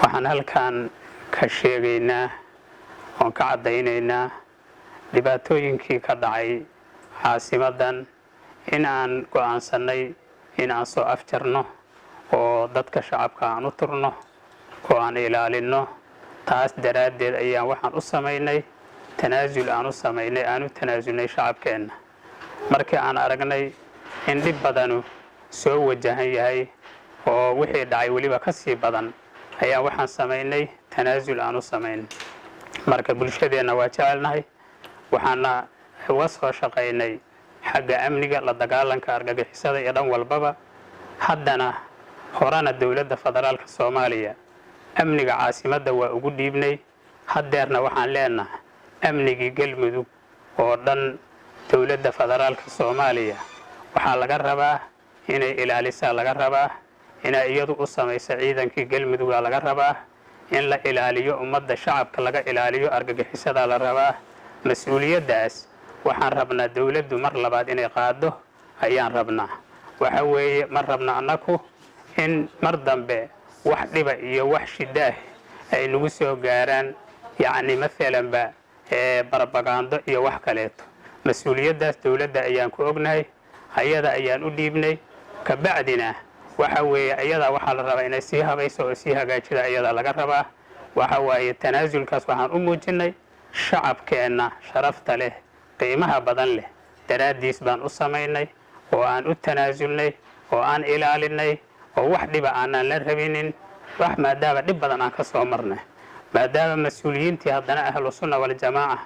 waxaan halkan ka sheegaynaa oon ka caddaynaynaa dhibaatooyinkii ka dhacay caasimadan in aan go'aansannay in aan soo afjarno oo dadka shacabka aan u turno oo aan ilaalinno. taas daraaddeed ayaan waxaan u samaynay tanaasul aan u tanaasulnay shacabkeenna markii aan aragnay in dhib badanu soo wajahan yahay oo wixii dhacay weliba ka sii badan ayaan waxaan samaynay tanaasul aan u samaynay. marka bulshadeenna waa jecelnahay, waxaana uga soo shaqaynay xagga amniga, la dagaalanka argagixisada iyo dhan walbaba. haddana horena dowladda federaalka Soomaaliya amniga caasimadda waa ugu dhiibnay. haddeerna waxaan leenahay amnigii Galmudug oo dhan dowladda federaalka Soomaaliya waxaa laga rabaa inay ilaalisaa, laga rabaa inay iyadu u samayso ciidankii Galmudug laga rabaa in la ilaaliyo ummadda shacabka, laga ilaaliyo argagixisada la rabaa. mas-uuliyaddaas waxaan rabnaa dowladdu mar labaad inay qaado ayaan rabnaa. waxa weeye ma rabna annaku in mar dambe wax dhiba iyo wax shidaah ay nagu soo gaaraan, yacni maalanba barbagaando iyo wax kaleeto. mas-uuliyaddaas dowladda ayaan ku ognahay, ayada ayaan u dhiibnay. kabacdina waxa weeye ayada waxaa la rabaa inay sii habayso oo sii hagaajida ayada laga rabaa. waxa waaye tanaasulkaas waxaan u muujinay shacabkeenna sharafta leh, qiimaha badan leh daraaddiis baan u samaynay oo aan u tanaasulnay oo aan ilaalinay oo wax dhiba aanan la rabinin. wax maadaama dhib badan aan ka soo marnay, maadaama mas-uuliyiintii haddana ahlu sunna wal jamaaca,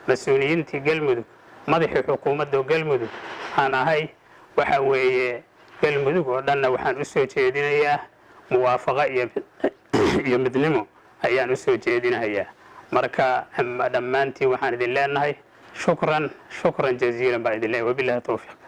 mas-uuliyiintii Galmudug, madaxii xukuumadda Galmudug aan ahay, waxa weeye Galmudug oo dhanna waxaan u soo jeedinayaa muwaafaqo iyo midnimo ayaan u soo jeedinayaa. marka dhammaantiin waxaan idin leenahay shukran jaziilan baan idin leeyahay. wabillahi tawfiiq.